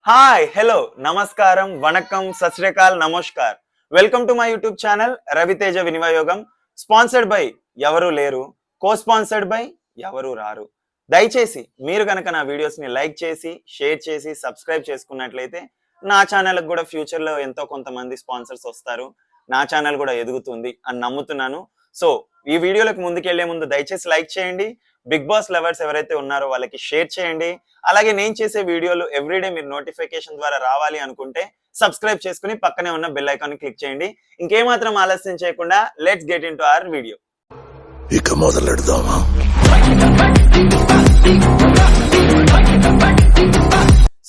Hi hello నమస్కారం వణకం సత్ శ్రీ అకాల్ నమస్కార్ welcome to my YouTube channel Raviteja వినిమయోగం స్పాన్సర్డ్ బై ఎవరు లేరు కో స్పాన్సర్డ్ బై ఎవరు రారు. దయచేసి మీరు కనుక నా వీడియోస్ ని లైక్ చేసి షేర్ చేసి సబ్స్క్రైబ్ చేసుకున్నట్లయితే నా ఛానల్ కూడా ఫ్యూచర్ లో ఎంతో కొంతమంది స్పాన్సర్స్ వస్తారు, నా ఛానల్ కూడా ఎదుగుతుంది అని నమ్ముతున్నాను. సో ఈ వీడియోలకు ముందుకెళ్లే ముందు దయచేసి లైక్ చేయండి, బిగ్ బాస్ లవర్స్ ఎవరైతే ఉన్నారో వాళ్ళకి షేర్ చేయండి. అలాగే నేను చేసే వీడియోలు ఎవ్రీడే మీరు నోటిఫికేషన్ ద్వారా రావాలి అనుకుంటే సబ్స్క్రైబ్ చేసుకుని పక్కనే ఉన్న బెల్ ఐకాన్ క్లిక్ చేయండి. ఇంకేమాత్రం ఆలస్యం చేయకుండా let's get into hour video. ఇక మొదలెడదామా?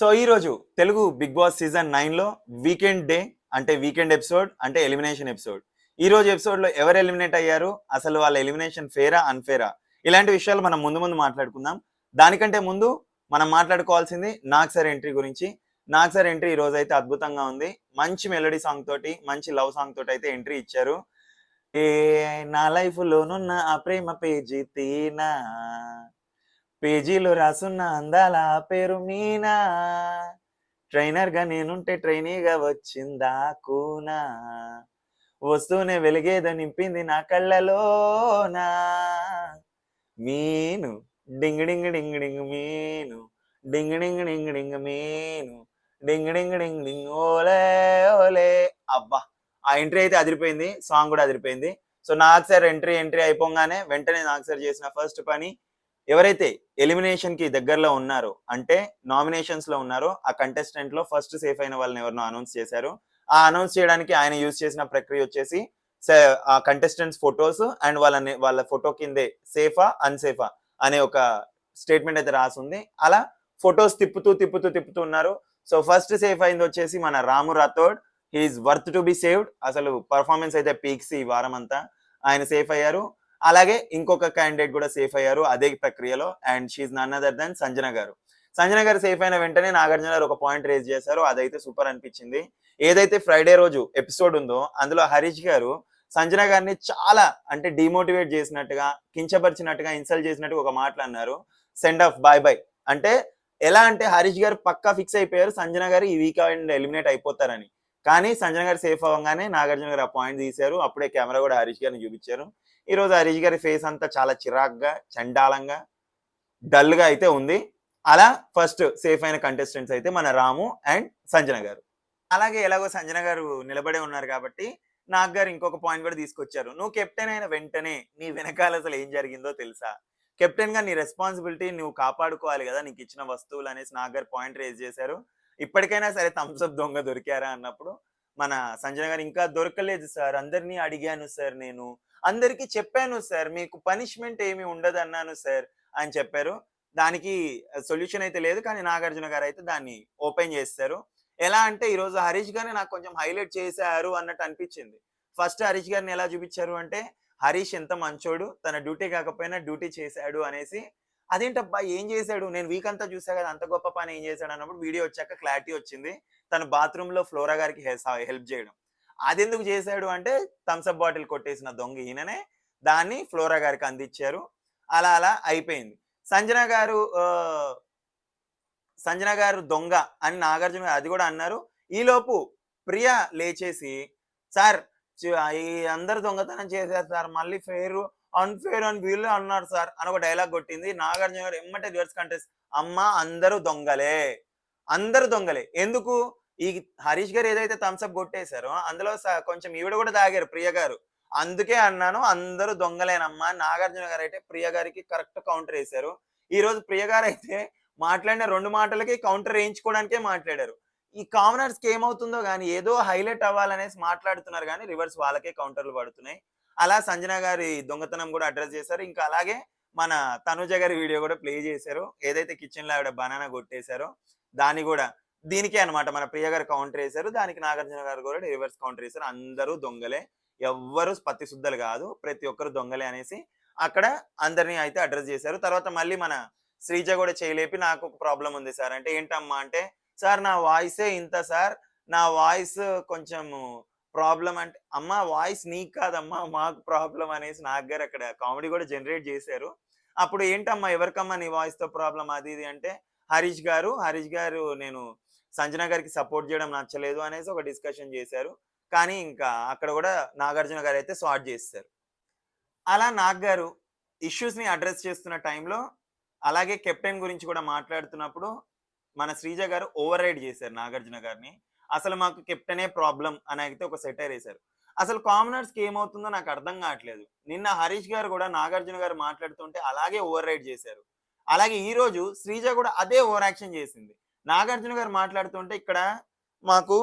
సో ఈ రోజు తెలుగు బిగ్ బాస్ సీజన్ 9 లో వీకెండ్ డే అంటే వీకెండ్ ఎపిసోడ్ అంటే ఎలిమినేషన్ ఎపిసోడ్. ఈ రోజు ఎపిసోడ్ లో ఎవరు ఎలిమినేట్ అయ్యారు, అసలు వాళ్ళ ఎలిమినేషన్ ఫేరా అన్ఫేరా, ఇలాంటి విషయాలు మనం ముందు మాట్లాడుకుందాం. దానికంటే ముందు మనం మాట్లాడుకోవాల్సింది నాగ్ సార్ ఎంట్రీ గురించి. నాగ్ సార్ ఎంట్రీ ఈ రోజు అయితే అద్భుతంగా ఉంది. మంచి మెలోడీ సాంగ్ తోటి, మంచి లవ్ సాంగ్ తోటి అయితే ఎంట్రీ ఇచ్చారు. ఏ నా లైఫ్ లోనున్న ఆ ప్రేమ పేజీ తీనా, పేజీలో రాసున్న అందాల పేరు మీనా, ట్రైనర్ గా నేనుంటే ట్రైనీగా వచ్చిందా కూనా, వస్తూనే వెలిగేద నింపింది నా కళ్ళలోనా, మీను డింగ్ డింగ్ డింగ్ డింగ్ మీను, డింగ్ డింగ్ డింగ్ డింగ్ మీను, డింగ్ డింగ్ డింగ్ డింగ్ ఓలే ఓలే. అబ్బా, ఆ ఎంట్రీ అయితే అదిరిపోయింది, సాంగ్ కూడా అదిరిపోయింది. సో నాగ్ సార్ ఎంట్రీ అయిపోగానే వెంటనే నాగ్ సార్ చేసిన ఫస్ట్ పని, ఎవరైతే ఎలిమినేషన్ కి దగ్గరలో ఉన్నారో అంటే నామినేషన్స్ లో ఉన్నారో ఆ కంటెస్టెంట్ లో ఫస్ట్ సేఫ్ అయిన వాళ్ళని ఎవరినో అనౌన్స్ చేశారు. ఆ అనౌన్స్ చేయడానికి ఆయన యూజ్ చేసిన ప్రక్రియ వచ్చేసి ఆ కంటెస్టెంట్స్ ఫొటోస్ అండ్ వాళ్ళ ఫోటో కిందే సేఫా అన్సేఫా అనే ఒక స్టేట్మెంట్ అయితే రాసింది. అలా ఫొటోస్ తిప్పుతూ ఉన్నారు. సో ఫస్ట్ సేఫ్ అయింది వచ్చేసి మన Ramu Rathod. He's worth to be saved. అసలు పర్ఫార్మెన్స్ అయితే పీక్స్ ఈ వారం అంతా. ఆయన సేఫ్ అయ్యారు. అలాగే ఇంకొక క్యాండిడేట్ కూడా సేఫ్ అయ్యారు అదే ప్రక్రియలో, and she none other than Sanjana garu. Sanjana గారు సేఫ్ అయిన వెంటనే నాగార్జున గారు ఒక పాయింట్ రేజ్ చేశారు, అదైతే సూపర్ అనిపించింది. ఏదైతే ఫ్రైడే రోజు ఎపిసోడ్ ఉందో అందులో హరీష్ గారు సంజన గారిని చాలా అంటే డిమోటివేట్ చేసినట్టుగా, కించపరిచినట్టుగా, ఇన్సల్ట్ చేసినట్టుగా ఒక మాటలు అన్నారు. సెండ్ ఆఫ్ బై బై అంటే ఎలా అంటే హరీష్ గారు పక్కా ఫిక్స్ అయిపోయారు సంజన గారు ఈ వీకెండ్ ఎలిమినేట్ అయిపోతారని. కానీ సంజన గారు సేఫ్ అవ్వగానే నాగార్జున గారు ఆ పాయింట్ తీశారు. అప్పుడే కెమెరా కూడా హరీష్ గారిని చూపించారు. ఈ రోజు హరీష్ గారి ఫేస్ అంతా చాలా చిరాగ్గా, చండాలంగా, డల్ గా అయితే ఉంది. అలా ఫస్ట్ సేఫ్ అయిన కంటెస్టెంట్స్ అయితే మన రాము అండ్ సంజన గారు. అలాగే ఎలాగో సంజన గారు నిలబడే ఉన్నారు కాబట్టి నాగ్ గారు ఇంకొక పాయింట్ కూడా తీసుకొచ్చారు. నువ్వు కెప్టెన్ అయిన వెంటనే నీ వెనకాల అసలు ఏం జరిగిందో తెలుసా, కెప్టెన్ గా నీ రెస్పాన్సిబిలిటీ నువ్వు కాపాడుకోవాలి కదా, నీకు ఇచ్చిన వస్తువులు అనేసి నాగ్ గారు పాయింట్ రేజ్ చేశారు. ఇప్పటికైనా సరే థమ్స్అప్ దొంగ దొరికారా అన్నప్పుడు మన సంజన గారు ఇంకా దొరకలేదు సార్, అందరినీ అడిగాను సార్, నేను అందరికీ చెప్పాను సార్, మీకు పనిష్మెంట్ ఏమి ఉండదు అన్నాను సార్ అని చెప్పారు. దానికి సొల్యూషన్ అయితే లేదు, కానీ నాగార్జున గారు అయితే దాన్ని ఓపెన్ చేస్తారు. ఎలా అంటే ఈ రోజు హరీష్ గారిని నాకు కొంచెం హైలైట్ చేశారు అన్నట్టు అనిపించింది. ఫస్ట్ హరీష్ గారిని ఎలా చూపించారు అంటే, హరీష్ ఎంత మంచోడు, తన డ్యూటీ కాకపోయినా డ్యూటీ చేశాడు అనేసి. అదేంటబ్బా ఏం చేశాడు, నేను వీక్ అంతా చూసా కదా, అంత గొప్ప పని ఏం చేశాడు అన్నప్పుడు వీడియో వచ్చాక క్లారిటీ వచ్చింది. తన బాత్రూమ్ లో ఫ్లోరా గారికి హెల్ప్ చేయడం. అదెందుకు చేశాడు అంటే థమ్స్అప్ బాటిల్ కొట్టేసిన దొంగ ఈయననే, దాన్ని ఫ్లోరా గారికి అందించారు. అలా అలా అయిపోయింది. సంజన గారు దొంగ అని నాగార్జున గారు అది కూడా అన్నారు. ఈలోపు ప్రియ లేచేసి సార్ ఈ అందరు దొంగతనం చేశారు సార్, మళ్ళీ ఫెయిర్ అన్ఫేర్ అని వీళ్ళు అన్నారు సార్ అని ఒక డైలాగ్ కొట్టింది. నాగార్జున గారు ఎమ్మటే రివర్స్ కంటెస్ట్, అమ్మ అందరూ దొంగలే, అందరూ దొంగలే. ఎందుకు, ఈ హరీష్ గారు ఏదైతే థమ్స్అప్ కొట్టేశారో అందులో కొంచెం ఈవిడ కూడా తాగారు ప్రియ గారు, అందుకే అన్నాను అందరూ దొంగలేనమ్మా. నాగార్జున గారు అయితే ప్రియ గారికి కరెక్ట్ కౌంటర్ వేశారు. ఈ రోజు ప్రియ గారు అయితే మాట్లాడిన 2 మాటలకి కౌంటర్ వేయించుకోవడానికే మాట్లాడారు. ఈ కామనర్స్ కి ఏమవుతుందో కానీ ఏదో హైలైట్ అవ్వాలనేసి మాట్లాడుతున్నారు కానీ రివర్స్ వాళ్ళకే కౌంటర్లు పడుతున్నాయి. అలా సంజన గారి దొంగతనం కూడా అడ్రస్ చేశారు. ఇంకా అలాగే మన తనుజ గారి వీడియో కూడా ప్లే చేశారు. ఏదైతే కిచెన్ లో ఆవిడ బనానా కొట్టేశారో దాన్ని కూడా దీనికే అనమాట మన ప్రియ గారు కౌంటర్ వేశారు. దానికి నాగార్జున గారు కూడా రివర్స్ కౌంటర్ వేశారు. అందరూ దొంగలే, ఎవ్వరు పత్తి శుద్ధలు కాదు, ప్రతి ఒక్కరు దొంగలే అనేసి అక్కడ అందరినీ అయితే అడ్రస్ చేశారు. తర్వాత మళ్ళీ మన శ్రీజ కూడా చేయలేపి నాకు ఒక ప్రాబ్లం ఉంది సార్ అంటే, ఏంటమ్మా అంటే, సార్ నా వాయిసే ఇంత సార్, నా వాయిస్ కొంచెం ప్రాబ్లం అంటే, అమ్మ వాయిస్ నీకు కాదమ్మా మాకు ప్రాబ్లం అనేసి నాగ్ గారు అక్కడ కామెడీ కూడా జనరేట్ చేశారు. అప్పుడు ఏంటమ్మా ఎవరికమ్మా నీ వాయిస్ తో ప్రాబ్లం అది ఇది అంటే, హరీష్ గారు నేను సంజన గారికి సపోర్ట్ చేయడం నచ్చలేదు అనేసి ఒక డిస్కషన్ చేశారు. కానీ ఇంకా అక్కడ కూడా నాగార్జున గారు అయితే సార్ట్ చేసేసారు. అలా నాగ్ గారు ఇష్యూస్‌ని అడ్రెస్ చేస్తున్న టైంలో అలాగే కెప్టెన్ గురించి కూడా మాట్లాడుతున్నప్పుడు మన శ్రీజ గారు ఓవర్ రైడ్ చేశారు నాగార్జున గారిని. అసలు మాకు కెప్టెనే ప్రాబ్లమ్ అని అయితే ఒక సెటైర్ ఏసారు. అసలు కామనర్స్‌కి ఏమవుతుందో నాకు అర్థం కావట్లేదు. నిన్న హరీష్ గారు కూడా నాగార్జున గారు మాట్లాడుతుంటే అలాగే ఓవర్ రైడ్ చేశారు. అలాగే ఈరోజు శ్రీజ కూడా అదే ఓవర్ యాక్షన్ చేసింది. నాగార్జున గారు మాట్లాడుతుంటే ఇక్కడ మాకు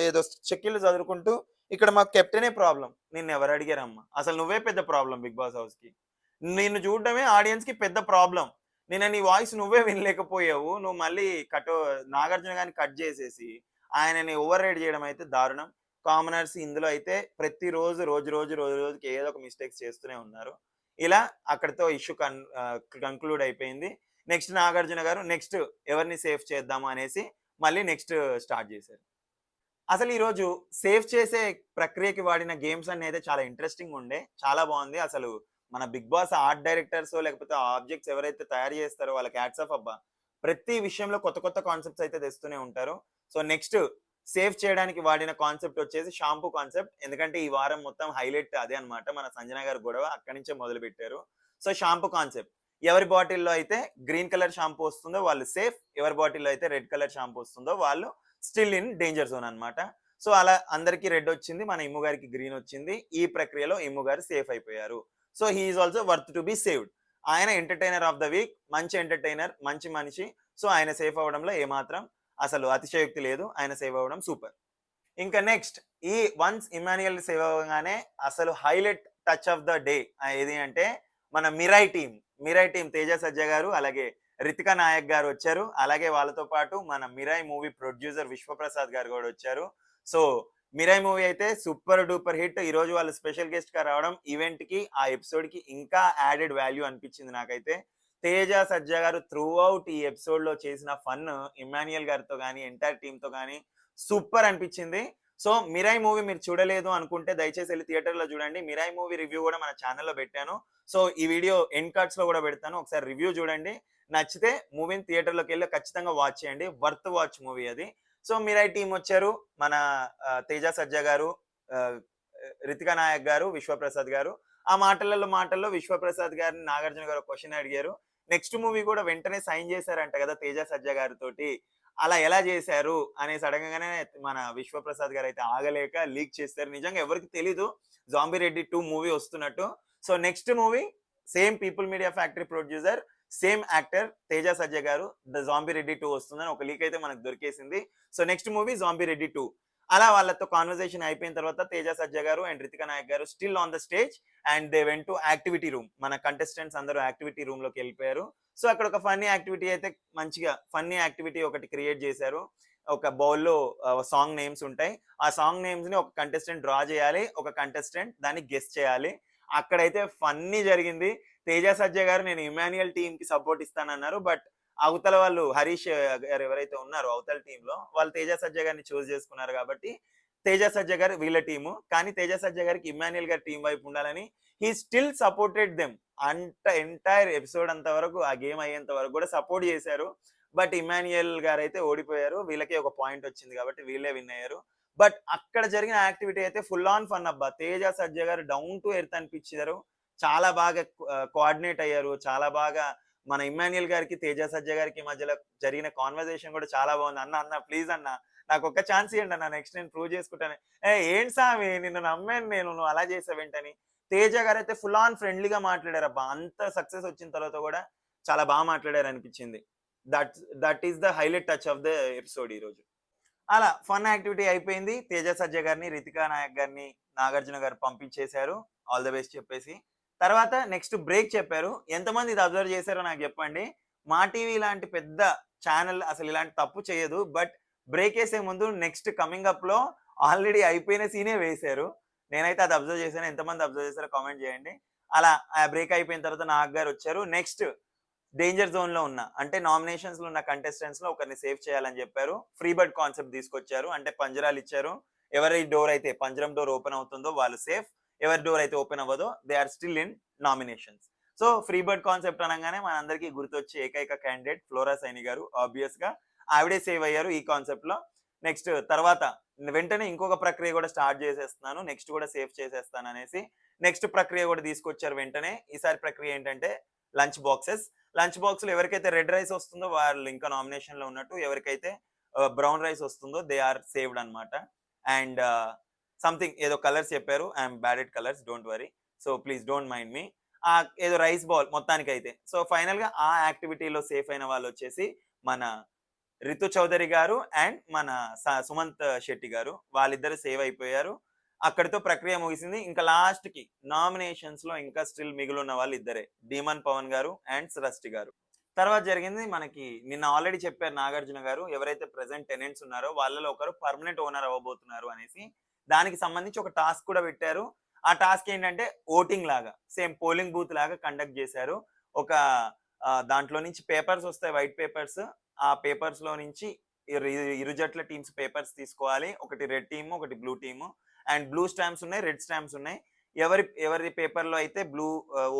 ఏదో చెక్కిళ్ళు చదురుకుంటూ ఇక్కడ మాకు కెప్టెనే ప్రాబ్లమ్. నిన్నెవరు అడిగారమ్మా? అసలు నువ్వే పెద్ద ప్రాబ్లమ్ బిగ్ బాస్ హౌస్‌కి. నిన్ను చూడడమే ఆడియన్స్‌కి పెద్ద ప్రాబ్లమ్. నిన్న నీ వాయిస్ నువ్వే వినలేకపోయావు. నువ్వు మళ్ళీ నాగార్జున గారిని కట్ చేసేసి ఆయనని ఓవర్ రైడ్ చేయడం అయితే దారుణం. కామనర్స్ ఇందులో అయితే ప్రతిరోజు రోజుకి ఏదో ఒక మిస్టేక్స్ చేస్తూనే ఉన్నారు. ఇలా అక్కడితో ఇష్యూ కంక్లూడ్ అయిపోయింది. నెక్స్ట్ నాగార్జున గారు నెక్స్ట్ ఎవరిని సేఫ్ చేద్దాము అనేసి మళ్ళీ నెక్స్ట్ స్టార్ట్ చేశారు. అసలు ఈరోజు సేవ్ చేసే ప్రక్రియకి వాడిన గేమ్స్ అన్నీ అయితే చాలా ఇంట్రెస్టింగ్ ఉండే. చాలా బాగుంది. అసలు మన బిగ్ బాస్ ఆర్ట్ డైరెక్టర్స్ లేకపోతే ఆబ్జెక్ట్స్ ఎవరైతే తయారు చేస్తారో వాళ్ళకి హ్యాట్స్ ఆఫ్ అబ్బా. ప్రతి విషయంలో కొత్త కాన్సెప్ట్స్ అయితే తెస్తూనే ఉంటారు. సో నెక్స్ట్ సేవ్ చేయడానికి వాడిన కాన్సెప్ట్ వచ్చేసి షాంపూ కాన్సెప్ట్. ఎందుకంటే ఈ వారం మొత్తం హైలైట్ అదే అన్నమాట. మన సంజన గారి గొడవ అక్కడి నుంచే మొదలు పెట్టారు. So shampoo concept. ఎవరి బాటిల్లో అయితే గ్రీన్ కలర్ షాంపూ వస్తుందో వాళ్ళు సేఫ్. ఎవరి బాటిల్లో అయితే రెడ్ కలర్ షాంపూ వస్తుందో వాళ్ళు స్టిల్ ఇన్ డేంజర్ జోన్ అన్నమాట. సో అలా అందరికి రెడ్ వచ్చింది. మన ఇమ్ము గారికి గ్రీన్ వచ్చింది. ఈ ప్రక్రియలో ఇమ్ము గారు సేఫ్ అయిపోయారు. So he is also worth to be saved. ఆయన ఎంటర్టైనర్ ఆఫ్ ద వీక్, మంచి ఎంటర్టైనర్, మంచి మనిషి. సో ఆయన సేఫ్ అవ్వడంలో ఏమాత్రం అసలు అతిశయోక్తి లేదు. ఆయన సేవ్ అవ్వడం సూపర్. ఇంకా నెక్స్ట్ ఈ వన్స్ ఇమాన్యుయల్ సేవ్ అవ్వగానే అసలు highlight touch of the day ఏది అంటే మన మిరాయ్ టీం తేజ సజ్జ గారు అలాగే రితికా నాయక్ గారు వచ్చారు. అలాగే వాళ్ళతో పాటు మన మిరాయ్ మూవీ ప్రొడ్యూసర్ విశ్వప్రసాద్ గారు కూడా వచ్చారు. సో మిరాయ్ మూవీ అయితే సూపర్ డూపర్ హిట్. ఈ రోజు వాళ్ళు స్పెషల్ గెస్ట్ గా రావడం ఈవెంట్ కి ఆ ఎపిసోడ్ కి ఇంకా యాడెడ్ వాల్యూ అనిపించింది నాకైతే. తేజ సజ్జ గారు త్రూ అవుట్ ఈ ఎపిసోడ్ లో చేసిన ఫన్ ఇమాన్యుయల్ గారితో కానీ ఎంటైర్ టీమ్ తో కానీ సూపర్ అనిపించింది. సో మిరాయ్ మూవీ మీరు చూడలేదు అనుకుంటే దయచేసి వెళ్ళి థియేటర్ లో చూడండి. మిరాయ్ మూవీ రివ్యూ కూడా మన ఛానల్లో పెట్టాను. సో ఈ వీడియో ఎండ్ కార్డ్స్ లో కూడా పెడతాను. ఒకసారి రివ్యూ చూడండి. నచ్చితే మూవీని థియేటర్ లోకి వెళ్ళి ఖచ్చితంగా వాచ్ చేయండి. వర్త్ వాచ్ మూవీ అది. సో మిరాయ్ టీం వచ్చారు. మన తేజ సజ్జ గారు, రితికా నాయక్ గారు, విశ్వప్రసాద్ గారు. ఆ మాటల్లో విశ్వప్రసాద్ గారిని నాగార్జున గారు క్వశ్చన్ అడిగారు. నెక్స్ట్ మూవీ కూడా వెంటనే సైన్ చేశారంట కదా తేజ సజ్జ గారితోటి. అలా ఎలా చేశారు అనేసి అడగగానే మన విశ్వప్రసాద్ గారు అయితే ఆగలేక లీక్ చేస్తారు. నిజంగా ఎవరికి తెలీదు జాంబీ రెడ్డి 2 మూవీ వస్తున్నట్టు. So next movie same people media factory producer, same actor Teja సజ్జ గారు ద జాంబీ రెడ్డి 2 వస్తుందని ఒక లీక్ అయితే మనకు దొరికేసింది. So next movie Zombie Reddy 2. అలా వాళ్ళతో కాన్వర్సేషన్ అయిపోయిన తర్వాత తేజ సజ్జ గారు అండ్ రితికా నాయక్ గారు still on the stage and they went to activity room. మన కంటెస్టెంట్స్ అందరూ యాక్టివిటీ రూమ్ లోకి వెళ్ళిపోయారు. సో అక్కడ ఒక ఫన్నీ యాక్టివిటీ అయితే మంచిగా ఫన్నీ యాక్టివిటీ ఒకటి క్రియేట్ చేశారు. ఒక బౌల్లో సాంగ్ నేమ్స్ ఉంటాయి. ఆ సాంగ్ నేమ్స్ ని ఒక కంటెస్టెంట్ డ్రా చేయాలి, ఒక కంటెస్టెంట్ దాన్ని గెస్ చేయాలి. అక్కడైతే ఫన్నీ జరిగింది. తేజ సజ్జ గారు నేను ఇమాన్యుయల్ టీమ్ కి సపోర్ట్ ఇస్తానన్నారు. బట్ అవతల వాళ్ళు హరీష్ గారు ఎవరైతే ఉన్నారో అవతల టీమ్ లో వాళ్ళు తేజ సజ్జ గారిని చూస్ చేసుకున్నారు కాబట్టి తేజ సజ్జ గారు వీళ్ళ టీము. కానీ తేజ సజ్జ గారికి ఇమాన్యుయల్ గారి టీం వైపు ఉండాలని he still supported them. Entire episode అంత వరకు ఆ గేమ్ అయ్యేంత వరకు కూడా సపోర్ట్ చేశారు. బట్ ఇమాన్యుయల్ గారు అయితే ఓడిపోయారు. వీళ్ళకి ఒక పాయింట్ వచ్చింది కాబట్టి వీళ్ళే విన్ అయ్యారు. బట్ అక్కడ జరిగిన యాక్టివిటీ అయితే ఫుల్ ఆన్ ఫన్ అబ్బా. తేజ సజ్జ గారు డౌన్ టు ఎర్త్ అనిపించారు. చాలా బాగా కోఆర్డినేట్ అయ్యారు. చాలా బాగా మన ఇమాన్యుయల్ గారికి తేజ సజ్జ గారికి మధ్యలో జరిగిన కాన్వర్సేషన్ కూడా చాలా బాగుంది. అన్న ప్లీజ్ అన్న నాకు ఒక్క ఛాన్స్ ఇవ్వండి అన్న, నెక్స్ట్ నేను ప్రూవ్ చేసుకుంటాను. ఏంటి సామి నిన్ను నమ్మాను నేను, నువ్వు అలా చేసావేంటని. తేజ గారు అయితే ఫుల్ ఆన్ ఫ్రెండ్లీగా మాట్లాడారు అబ్బా. అంత సక్సెస్ వచ్చిన తర్వాత కూడా చాలా బాగా మాట్లాడారు అనిపించింది. That is the highlight touch of the episode ఈ రోజు. అలా ఫన్ యాక్టివిటీ అయిపోయింది. తేజ సజ్జ గారిని, రితికా నాయక్ గారిని నాగార్జున గారు పంపించేశారు ఆల్ ద బెస్ట్ చెప్పేసి. తర్వాత నెక్స్ట్ బ్రేక్ చెప్పారు. ఎంతమంది ఇది అబ్జర్వ్ చేశారో నాకు చెప్పండి. మా టీవీ లాంటి పెద్ద ఛానల్ అసలు ఇలాంటి తప్పు చేయదు. బట్ బ్రేక్ వేసే ముందు నెక్స్ట్ కమింగ్ అప్ లో ఆల్రెడీ అయిపోయిన సీనే వేశారు. నేనైతే అది అబ్జర్వ్ చేశాను. ఎంతమంది అబ్జర్వ్ చేశారో కామెంట్ చేయండి. అలా ఆ బ్రేక్ అయిపోయిన తర్వాత నాగ్ గారు వచ్చారు. నెక్స్ట్ డేంజర్ జోన్ లో ఉన్న అంటే నామినేషన్స్ లో ఉన్న కంటెస్టెంట్స్ లో ఒకరిని సేవ్ చేయాలని చెప్పారు. ఫ్రీ బర్డ్ కాన్సెప్ట్ తీసుకొచ్చారు. అంటే పంజరాలు ఇచ్చారు. ఎవరి డోర్ అయితే పంజరం డోర్ ఓపెన్ అవుతుందో వాళ్ళు సేఫ్, ఎవరి డోర్ అయితే ఓపెన్ అవ్వదో they are still in nominations. So free bird concept అనగానే మనందరికీ గుర్తొచ్చే ఏకైక క్యాండిడేట్ ఫ్లోరా సైని గారు ఆబ్వియస్ గా. ఆవిడే సేవ్ అయ్యారు ఈ కాన్సెప్ట్ లో. నెక్స్ట్ తర్వాత వెంటనే ఇంకొక ప్రక్రియ కూడా స్టార్ట్ చేసేస్తున్నాను, నెక్స్ట్ కూడా సేవ్ చేసేస్తాను అనేసి నెక్స్ట్ ప్రక్రియ కూడా తీసుకొచ్చారు వెంటనే. ఈసారి ప్రక్రియ ఏంటంటే లంచ్ బాక్సెస్. లంచ్ బాక్స్ లో ఎవరికైతే రెడ్ రైస్ వస్తుందో వాళ్ళు ఇంకా నామినేషన్ లో ఉన్నట్టు, ఎవరికైతే బ్రౌన్ రైస్ వస్తుందో దే ఆర్ సేవ్డ్ అనమాట. అండ్ సంథింగ్ ఏదో కలర్స్ చెప్పారు, I'm bad at colours, don't worry, so please don't mind me. ఏదో రైస్ బౌల్ మొత్తానికి అయితే. సో ఫైనల్ గా ఆ యాక్టివిటీలో సేఫ్ అయిన వాళ్ళు వచ్చేసి మన రితు చౌదరి గారు అండ్ మన సుమంత్ శెట్టి గారు, వాళ్ళిద్దరు సేవ్ అయిపోయారు. అక్కడితో ప్రక్రియ ముగిసింది. ఇంకా లాస్ట్ కి నామినేషన్స్ లో ఇంకా స్టిల్ మిగిలిన వాళ్ళు ఇద్దరే, డీమన్ పవన్ గారు అండ్ సృష్టి గారు. తర్వాత జరిగింది మనకి నిన్న ఆల్రెడీ చెప్పారు నాగార్జున గారు, ఎవరైతే ప్రెసెంట్ టెనెంట్స్ ఉన్నారో వాళ్ళలో ఒకరు పర్మనెంట్ ఓనర్ అవ్వబోతున్నారు అనేసి. దానికి సంబంధించి ఒక టాస్క్ కూడా పెట్టారు. ఆ టాస్క్ ఏంటంటే ఓటింగ్ లాగా, సేమ్ పోలింగ్ బూత్ లాగా కండక్ట్ చేశారు. ఒక దాంట్లో నుంచి పేపర్స్ వస్తాయి, వైట్ పేపర్స్. ఆ పేపర్స్ లో నుంచి ఇరు జట్ల టీమ్స్ పేపర్స్ తీసుకోవాలి. ఒకటి రెడ్ టీమ్, ఒకటి blue team. And blue stamps ఉన్నాయి, రెడ్ స్టాంప్స్ ఉన్నాయి. ఎవరి పేపర్ లో అయితే బ్లూ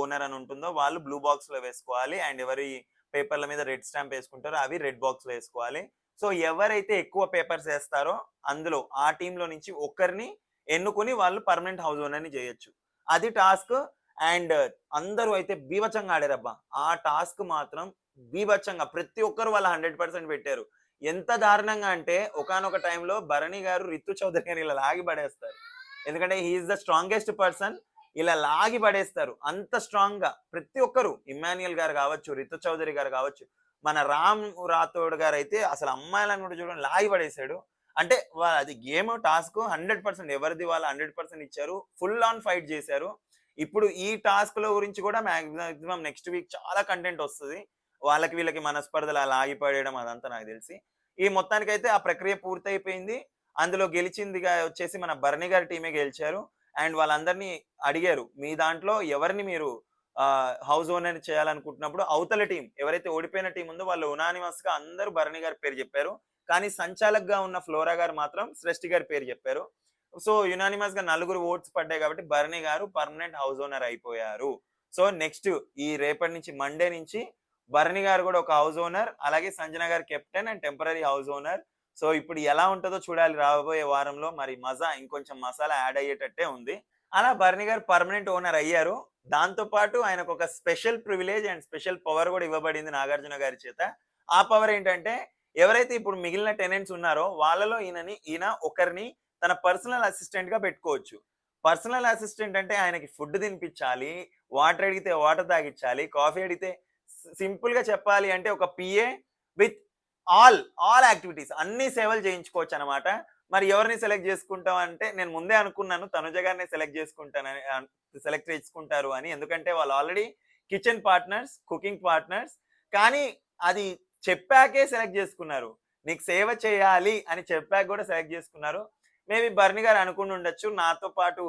ఓనర్ అని ఉంటుందో వాళ్ళు బ్లూ బాక్స్ లో వేసుకోవాలి. అండ్ ఎవరి పేపర్ల మీద రెడ్ స్టాంప్ వేసుకుంటారో అవి రెడ్ బాక్స్ లో వేసుకోవాలి. సో ఎవరైతే ఎక్కువ పేపర్స్ వేస్తారో అందులో ఆ టీంలో నుంచి ఒకరిని ఎన్నుకుని వాళ్ళు పర్మనెంట్ హౌస్ ఓనర్ ని చేయొచ్చు. అది టాస్క్. అండ్ అందరూ అయితే బీభత్సంగా ఆడారబ్బా. ఆ టాస్క్ మాత్రం బీభత్సంగా ప్రతి ఒక్కరు వాళ్ళ 100% పెట్టారు. ఎంత దారుణంగా అంటే ఒకానొక టైంలో భరణి గారు రితు చౌదరి గారిని ఇలా లాగి పడేస్తారు. ఎందుకంటే హీఈస్ ద స్ట్రాంగెస్ట్ పర్సన్. ఇలా లాగి పడేస్తారు అంత స్ట్రాంగ్ గా ప్రతి ఒక్కరు. ఇమ్మాన్యుయల్ గారు కావచ్చు, రితు చౌదరి గారు కావచ్చు, మన రామ్ రాథోడ్ గారు అయితే అసలు అమ్మాయిలను కూడా చూడండి లాగి పడేశాడు. అంటే అది గేమ్ టాస్క్ 100% ఎవరిది వాళ్ళు 100% ఇచ్చారు, ఫుల్ ఆన్ ఫైట్ చేశారు. ఇప్పుడు ఈ టాస్క్ లో గురించి కూడా మాక్సిమం నెక్స్ట్ వీక్ చాలా కంటెంట్ వస్తుంది. వాళ్ళకి వీళ్ళకి మనస్పర్ధలు అలా ఆగిపడేయడం అదంతా నాకు తెలిసి. ఈ మొత్తానికైతే ఆ ప్రక్రియ పూర్తయిపోయింది. అందులో గెలిచిందిగా వచ్చేసి మన భరణి గారి టీమే గెలిచారు. అండ్ వాళ్ళందరినీ అడిగారు, మీ దాంట్లో ఎవరిని మీరు హౌస్ ఓనర్ చేయాలనుకుంటున్నప్పుడు అవతల టీం ఎవరైతే ఓడిపోయిన టీం ఉందో వాళ్ళు ఉనానిమస్ గా అందరూ భరణి గారి పేరు చెప్పారు. కానీ సంచాలక్ గా ఉన్న ఫ్లోరా గారు మాత్రం సృష్టి గారి పేరు చెప్పారు. సో యునానిమస్ గా 4 ఓట్స్ పడ్డాయి కాబట్టి Bharani garu permanent house owner అయిపోయారు. సో నెక్స్ట్ ఈ రేపటి నుంచి మండే నుంచి భరణి గారు కూడా ఒక హౌస్ ఓనర్, అలాగే సంజన గారు captain and temporary house owner. So ఇప్పుడు ఎలా ఉంటుందో చూడాలి రాబోయే వారంలో. మరి మజా ఇంకొంచెం మసాలా యాడ్ అయ్యేటట్టే ఉంది. అలా భరణి గారు పర్మనెంట్ ఓనర్ అయ్యారు. దాంతో పాటు ఆయనకు ఒక special privilege and special power కూడా ఇవ్వబడింది నాగార్జున గారి చేత. ఆ పవర్ ఏంటంటే ఎవరైతే ఇప్పుడు మిగిలిన టెనెంట్స్ ఉన్నారో వాళ్ళలో ఈయన ఒకరిని తన పర్సనల్ అసిస్టెంట్ గా పెట్టుకోవచ్చు. పర్సనల్ అసిస్టెంట్ అంటే ఆయనకి ఫుడ్ తినిపించాలి, వాటర్ అడిగితే వాటర్ తాగించాలి, కాఫీ అడిగితే, సింపుల్ గా చెప్పాలి అంటే ఒక పిఏ విత్ ఆల్ యాక్టివిటీస్, అన్ని సేవలు చేయించుకోవచ్చు అనమాట. మరి ఎవరిని సెలెక్ట్ చేసుకుంటాం అంటే నేను ముందే అనుకున్నాను తనుజ గారిని సెలెక్ట్ చేసుకుంటారు అని. ఎందుకంటే వాళ్ళు already kitchen partners, cooking partners. కానీ అది చెప్పాకే సెలెక్ట్ చేసుకున్నారు, నీకు సేవ చేయాలి అని చెప్పాక కూడా సెలెక్ట్ చేసుకున్నారు. మేబీ భరణి గారు అనుకుని ఉండొచ్చు నాతో పాటు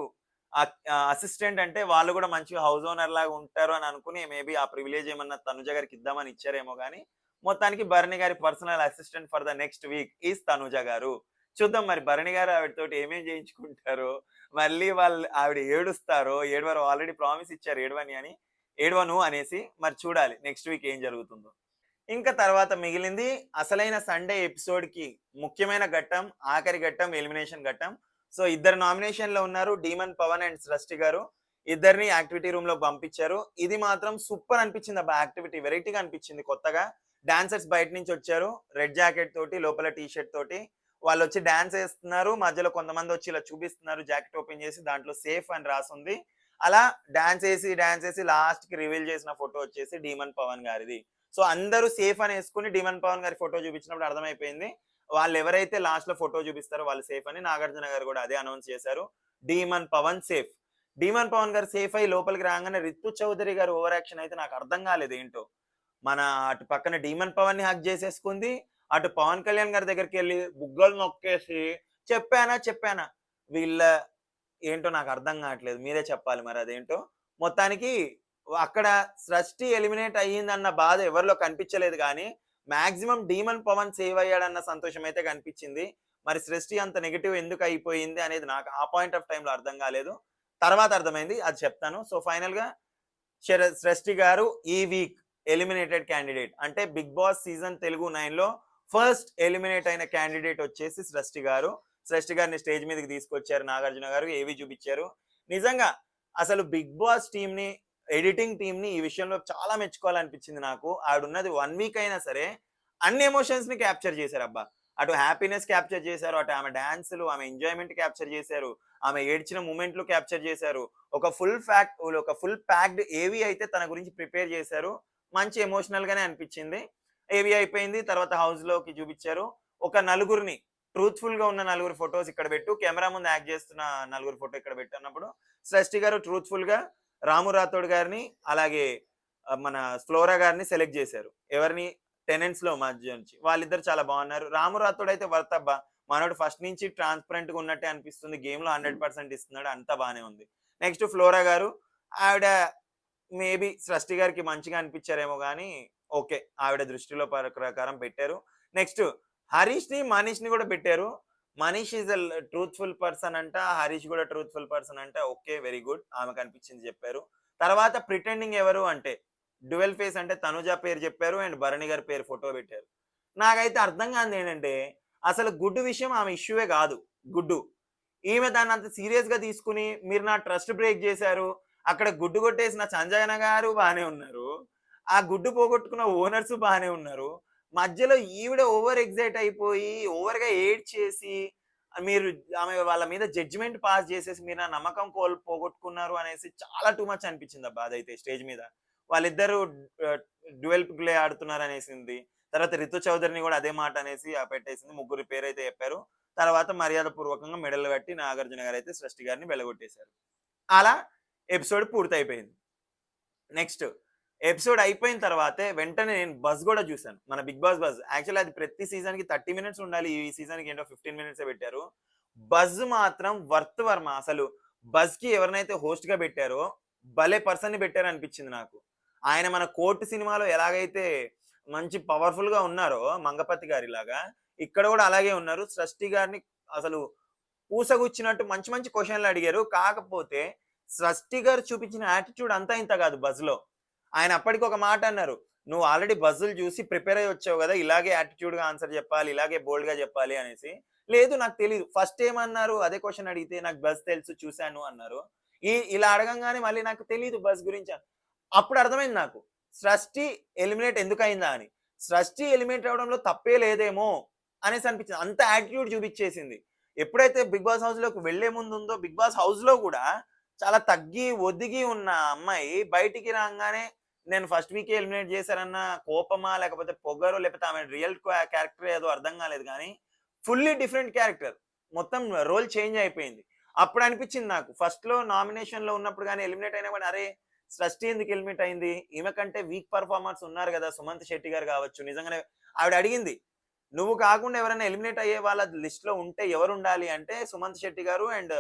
అసిస్టెంట్ అంటే వాళ్ళు కూడా మంచిగా హౌస్ ఓనర్ లాగా ఉంటారు అని అనుకుని మేబీ ఆ ప్రివిలేజ్ ఏమన్నా తనుజ గారికి ఇద్దామని ఇచ్చారేమో. కానీ మొత్తానికి భరణి గారి personal assistant for the next week is Tanuja గారు. చూద్దాం మరి భరణి గారు ఆవిడతోటి ఏమేం చేయించుకుంటారో, మళ్ళీ వాళ్ళు ఆవిడ ఏడుస్తారో, ఏడవరు, ఆల్రెడీ ప్రామిస్ ఇచ్చారు ఏడవను అనేసి. మరి చూడాలి నెక్స్ట్ వీక్ ఏం జరుగుతుందో. ఇంకా తర్వాత మిగిలింది అసలైన సండే ఎపిసోడ్ కి ముఖ్యమైన ఘట్టం, ఆఖరి ఘట్టం, ఎలిమినేషన్ ఘట్టం. సో ఇద్దరు నామినేషన్ లో ఉన్నారు, డీమన్ పవన్ అండ్ సృష్టి గారు. ఇద్దరిని యాక్టివిటీ రూమ్ లో పంపించారు. ఇది మాత్రం సూపర్ అనిపించింది అబ్బా. యాక్టివిటీ వెరైటీగా అనిపించింది, కొత్తగా. డాన్సర్స్ బయట నుంచి వచ్చారు రెడ్ జాకెట్ తోటి, లోపల టీ షర్ట్ తోటి. వాళ్ళు వచ్చి డాన్స్ వేస్తున్నారు. మధ్యలో కొంతమంది వచ్చి ఇలా చూపిస్తున్నారు, జాకెట్ ఓపెన్ చేసి దాంట్లో సేఫ్ అని రాసుంది. అలా డాన్స్ వేసి లాస్ట్ కి రివీల్ చేసిన ఫోటో వచ్చేసి డీమన్ పవన్ గారిది. సో అందరూ సేఫ్ అని వేసుకుని డీమన్ పవన్ గారి ఫోటో చూపించినప్పుడు అర్థమైపోయింది వాళ్ళు ఎవరైతే లాస్ట్ లో ఫోటో చూపిస్తారో వాళ్ళు సేఫ్ అని. నాగార్జున గారు కూడా అదే అనౌన్స్ చేశారు, Demon Pavan safe. Demon Pavan garu safe అయ్యి లోపలికి రాగానే రితు చౌదరి గారు ఓవర్ యాక్షన్ అయితే నాకు అర్థం కాలేదు ఏంటో. మన అటు పక్కన డీమన్ పవన్ ని హక్ చేసేసుకుంది, అటు పవన్ కళ్యాణ్ గారి దగ్గరికి వెళ్ళి బుగ్గలు నొక్కేసి చెప్పానా వీళ్ళ ఏంటో నాకు అర్థం కావట్లేదు, మీరే చెప్పాలి మరి అదేంటో. మొత్తానికి అక్కడ సృష్టి ఎలిమినేట్ అయ్యిందన్న బాధ ఎవరిలో కనిపించలేదు, కానీ మాక్సిమం డీమన్ పవన్ సేవ్ అయ్యాడన్న సంతోషం అయితే కనిపించింది. మరి సృష్టి అంత నెగిటివ్ ఎందుకు అయిపోయింది అనేది నాకు ఆ పాయింట్ ఆఫ్ టైంలో అర్థం కాలేదు, తర్వాత అర్థమైంది, అది చెప్తాను. సో ఫైనల్ గా సృష్టి గారు ఈ వీక్ ఎలిమినేటెడ్ క్యాండిడేట్. అంటే బిగ్ బాస్ సీజన్ తెలుగు 9 లో ఫస్ట్ ఎలిమినేట్ అయిన క్యాండిడేట్ వచ్చేసి సృష్టి గారు. సృష్టి గారిని స్టేజ్ మీదకి తీసుకొచ్చారు నాగార్జున గారు, ఏవి చూపించారు. నిజంగా అసలు బిగ్ బాస్ టీమ్ ని, ఎడిటింగ్ టీమ్ ని ఈ విషయంలో చాలా మెచ్చుకోవాలనిపించింది నాకు. ఆడున్నది 1 వీక్ అయినా సరే అన్ని ఎమోషన్స్ ని క్యాప్చర్ చేశారు అబ్బా. అటు హ్యాపీనెస్ క్యాప్చర్ చేశారు, అటు ఆమె డాన్సులు, ఆమె ఎంజాయ్మెంట్ క్యాప్చర్ చేశారు, ఆమె ఏడ్చిన మూమెంట్లు క్యాప్చర్ చేశారు. ఒక ఫుల్ ప్యాక్డ్ ఏవి అయితే తన గురించి ప్రిపేర్ చేశారు. మంచి ఎమోషనల్ గానే అనిపించింది. ఏవి అయిపోయింది, తర్వాత హౌస్ లోకి చూపించారు. ఒక నలుగురిని, ట్రూత్ఫుల్ గా ఉన్న నలుగురు ఫొటోస్ ఇక్కడ పెట్టు, కెమెరా ముందు యాక్ట్ చేస్తున్న నలుగురు ఫోటో ఇక్కడ పెట్టు అన్నప్పుడు సృష్టి గారు ట్రూత్ఫుల్ గా రాము రాథోడ్ గారిని, అలాగే మన ఫ్లోరా గారిని సెలెక్ట్ చేశారు. ఎవరిని? టెనెంట్స్ లో మధ్య నుంచి. వాళ్ళిద్దరు చాలా బాగున్నారు. రాము రాథోడ్ అయితే వర్త్ అబ్బా. మనోడు ఫస్ట్ నుంచి ట్రాన్స్పరెంట్ గా ఉన్నట్టే అనిపిస్తుంది. గేమ్ లో 100% ఇస్తున్నాడు, అంతా బానే ఉంది. నెక్స్ట్ ఫ్లోరా గారు, ఆవిడ మేబీ సృష్టి గారికి మంచిగా అనిపించారేమో కానీ ఓకే, ఆవిడ దృష్టిలో ప్రకారం పెట్టారు. నెక్స్ట్ హరీష్ ని, మనీష్ ని కూడా పెట్టారు. Manish is a truthful person అంట, హరీష్ కూడా ట్రూత్ఫుల్ పర్సన్ అంట. ఓకే, వెరీ గుడ్, ఆమెకు అనిపించింది చెప్పారు. తర్వాత ప్రిటెండింగ్ ఎవరు అంటే డ్యువెల్ ఫేస్ అంటే తనుజ పేరు చెప్పారు అండ్ భరణి గారి పేరు ఫోటో పెట్టారు. నాకైతే అర్థం కాదు ఏంటంటే అసలు గుడ్డు విషయం ఆమె ఇష్యూవే కాదు. గుడ్డు ఈమె దాన్ని అంత సీరియస్ గా తీసుకుని మీరు నా ట్రస్ట్ బ్రేక్ చేశారు, అక్కడ గుడ్డు కొట్టేసిన సంజయన గారు బాగానే ఉన్నారు, ఆ గుడ్డు పోగొట్టుకున్న ఓనర్స్ బాగానే ఉన్నారు. మధ్యలో ఈవిడ ఓవర్ ఎగ్జైట్ అయిపోయి ఓవర్ గా ఏడ్ చేసి మీరు ఆమె వాళ్ళ మీద జడ్జిమెంట్ పాస్ చేసేసి మీరు నా నమ్మకం పోగొట్టుకున్నారు అనేసి చాలా టూ మచ్ అనిపించింది అబ్బా. అదైతే స్టేజ్ మీద వాళ్ళిద్దరు డ్యూయల్ ప్లే ఆడుతున్నారు అనేసింది. తర్వాత రితు చౌదరిని కూడా అదే మాట అనేసి పెట్టేసింది. ముగ్గురు పేరైతే చెప్పారు. తర్వాత మర్యాద పూర్వకంగా మెడల్ కట్టి నాగార్జున గారు అయితే సృష్టి గారిని వెలగొట్టేశారు. అలా ఎపిసోడ్ పూర్తయిపోయింది. నెక్స్ట్ ఎపిసోడ్ అయిపోయిన తర్వాతే వెంటనే నేను బజ్ కూడా చూసాను, మన బిగ్ బాస్ బజ్. యాక్చువల్లీ అది ప్రతి సీజన్ కి 30 minutes ఉండాలి, ఈ సీజన్ కి ఏంటో 15 minutes పెట్టారు. బజ్ మాత్రం వర్త్ వర్మ. అసలు బజ్ కి ఎవరినైతే హోస్ట్ గా పెట్టారో భలే పర్సన్ ని పెట్టారు అనిపించింది నాకు. ఆయన మన కోర్టు సినిమాలో ఎలాగైతే మంచి పవర్ఫుల్ గా ఉన్నారో మంగపతి గారి లాగా ఇక్కడ కూడా అలాగే ఉన్నారు. సృష్టి గారిని అసలు పూసగుచ్చినట్టు మంచి మంచి క్వశ్చన్లు అడిగారు. కాకపోతే సృష్టి గారు చూపించిన యాటిట్యూడ్ అంతా ఇంత కాదు బజ్ లో. ఆయన అప్పటికి ఒక మాట అన్నారు, నువ్వు ఆల్రెడీ బజ్జులు చూసి ప్రిపేర్ అయ్యి వచ్చావు కదా, ఇలాగే యాటిట్యూడ్ గా ఆన్సర్ చెప్పాలి, ఇలాగే బోల్డ్ గా చెప్పాలి అనేసి. లేదు నాకు తెలియదు. ఫస్ట్ ఏమన్నారు, అదే క్వశ్చన్ అడిగితే నాకు బజ్ తెలుసు చూశాను అన్నారు. ఇలా అడగంగానే మళ్ళీ నాకు తెలియదు బజ్ గురించి. అప్పుడు అర్థమైంది నాకు సృష్టి ఎలిమినేట్ ఎందుకు అయిందా అని. సృష్టి ఎలిమినేట్ అవడంలో తప్పే లేదేమో అనేసి అనిపించింది. అంత యాటిట్యూడ్ చూపించేసింది. ఎప్పుడైతే బిగ్ బాస్ హౌస్ లోకి వెళ్లే ముందు ఉందో, బిగ్ బాస్ హౌస్ లో కూడా చాలా తగ్గి ఒదిగి ఉన్న అమ్మాయి బయటికి రాగానే నేను ఫస్ట్ వీకే ఎలిమినేట్ చేశారన్న కోపమా, లేకపోతే పొగరు, లేకపోతే ఆమె రియల్ క్యారెక్టర్ ఏదో అర్థం కాలేదు కానీ ఫుల్లీ డిఫరెంట్ క్యారెక్టర్. మొత్తం రోల్ చేంజ్ అయిపోయింది. అప్పుడు అనిపించింది నాకు ఫస్ట్ లో నామినేషన్ లో ఉన్నప్పుడు కానీ ఎలిమినేట్ అయినా కానీ అరే సృష్టి ఎందుకు ఎలిమినేట్ అయింది, ఈమె కంటే వీక్ పర్ఫార్మర్స్ ఉన్నారు కదా, సుమంత్ శెట్టి గారు కావచ్చు. నిజంగానే ఆవిడ అడిగింది, నువ్వు కాకుండా ఎవరైనా ఎలిమినేట్ అయ్యే వాళ్ళ లిస్ట్ లో ఉంటే ఎవరు ఉండాలి అంటే సుమంత్ శెట్టి గారు అండ్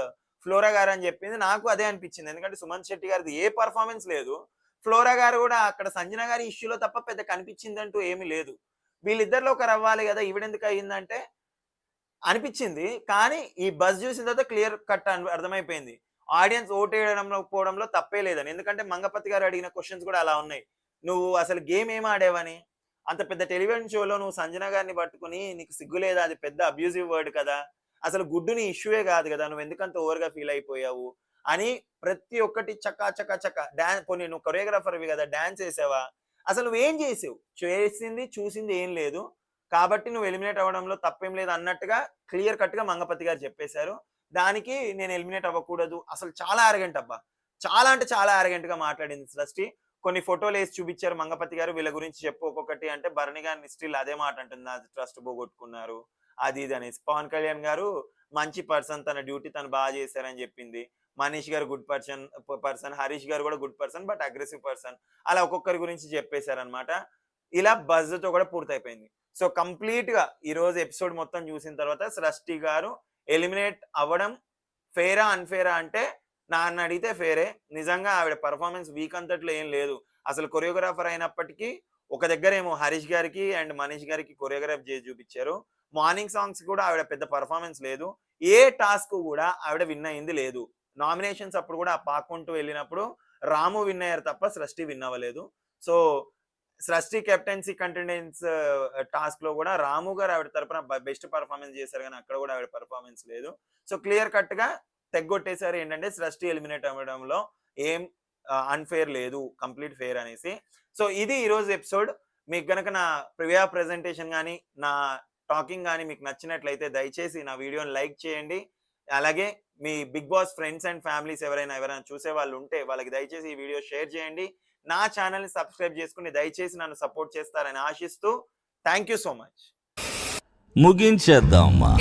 ఫ్లోరా గారు అని చెప్పింది. నాకు అదే అనిపించింది. ఎందుకంటే సుమంత్ శెట్టి గారిది ఏ పర్ఫార్మెన్స్ లేదు, ఫ్లోరా గారు కూడా అక్కడ సంజన గారి ఇష్యూలో తప్ప పెద్ద కనిపించిందంటూ ఏమీ లేదు. వీళ్ళిద్దరిలో ఒకరు అవ్వాలి కదా, ఈవిడెందుకు అయ్యిందంటే అనిపించింది. కానీ ఈ బజ్ చూసిన తర్వాత క్లియర్ కట్ అర్థమైపోయింది, ఆడియన్స్ ఓటేయడంలో పోవడంలో తప్పే లేదని. ఎందుకంటే మంగపతి గారు అడిగిన క్వశ్చన్స్ కూడా అలా ఉన్నాయి. నువ్వు అసలు గేమ్ ఏం ఆడేవని, అంత పెద్ద టెలివిజన్ షోలో నువ్వు సంజన గారిని పట్టుకుని నీకు సిగ్గు లేదా, అది పెద్ద అబ్యూజివ్ వర్డ్ కదా, అసలు గుడ్డు నీ ఇష్యూయే కాదు కదా, నువ్వు ఎందుకంత ఓవర్గా ఫీల్ అయిపోయావు అని ప్రతి ఒక్కటి చక్క చక్క చక్క డాన్స్. పోనీ నువ్వు కొరియోగ్రాఫర్వి కదా, డాన్స్ వేసావా, అసలు నువ్వేం చేసావు, చేసింది చూసింది ఏం లేదు కాబట్టి నువ్వు ఎలిమినేట్ అవ్వడంలో తప్పేం లేదు అన్నట్టుగా క్లియర్ కట్ గా మంగపతి గారు చెప్పేశారు. దానికి నేను ఎలిమినేట్ అవ్వకూడదు. అసలు చాలా అరగంట అబ్బా, చాలా అంటే చాలా అరగంట్ గా మాట్లాడింది సృష్టి. కొన్ని ఫోటోలు వేసి చూపించారు మంగపతి గారు, వీళ్ళ గురించి చెప్పు ఒక్కొక్కటి అంటే భరణి గారిని స్టిల్ అదే మాట అంటుంది, అది ట్రస్ట్ పోగొట్టుకున్నారు అది ఇది అనేసి. పవన్ కళ్యాణ్ గారు మంచి పర్సన్, తన డ్యూటీ తను బాగా చేశారని చెప్పింది. మనీష్ గారు గుడ్ పర్సన్, హరీష్ గారు కూడా good person but aggressive person, అలా ఒక్కొక్కరి గురించి చెప్పేశారనమాట. ఇలా బజ్ తో కూడా పూర్తయిపోయింది. సో కంప్లీట్ గా ఈ రోజు ఎపిసోడ్ మొత్తం చూసిన తర్వాత సృష్టి గారు ఎలిమినేట్ అవ్వడం ఫేరా అన్ఫేరా అంటే నన్ను అడిగితే ఫేరే. నిజంగా ఆవిడ పర్ఫార్మెన్స్ వీక్ అంతట్లో ఏం లేదు. అసలు కొరియోగ్రాఫర్ అయినప్పటికీ ఒక దగ్గర ఏమో హరీష్ గారికి అండ్ మనీష్ గారికి కొరియోగ్రాఫ్ చేసి చూపించారు. మార్నింగ్ సాంగ్స్ కూడా ఆవిడ పెద్ద పర్ఫార్మెన్స్ లేదు. ఏ టాస్క్ కూడా ఆవిడ విన్ అయింది లేదు. నామినేషన్స్ అప్పుడు కూడా ఆ పాకుంటూ వెళ్ళినప్పుడు రాము విన్ అయ్యారు తప్ప సృష్టి విన్ అవ్వలేదు. సో సృష్టి కెప్టెన్సీ కంటెండెన్స్ టాస్క్ లో కూడా రాము గారు ఆవిడ తరపున బెస్ట్ పర్ఫార్మెన్స్ చేశారు, కానీ అక్కడ కూడా ఆవిడ పర్ఫార్మెన్స్ లేదు. సో క్లియర్ కట్ గా తెగ్గొట్టేశారు ఏంటంటే సృష్టి ఎలిమినేట్ అవ్వడంలో ఏం అన్ఫేర్ లేదు, కంప్లీట్ ఫేర్ అనేసి. సో ఇది ఈరోజు ఎపిసోడ్. మీకు గనక నా ప్రివ్యూ ప్రెజెంటేషన్ కానీ నా టాకింగ్ కానీ మీకు నచ్చినట్లయితే దయచేసి నా వీడియోని లైక్ చేయండి. అలాగే మీ Bigg Boss friends and families ఎవరైనా చూసే వాళ్ళు ఉంటే వాళ్ళకి దయచేసి ఈ వీడియో షేర్ చేయండి. నా ఛానల్ని సబ్స్క్రైబ్ చేసుకుని దయచేసి నన్ను సపోర్ట్ చేస్తారని ఆశిస్తూ థ్యాంక్ యూ సో మచ్. ముగించేద్దామా?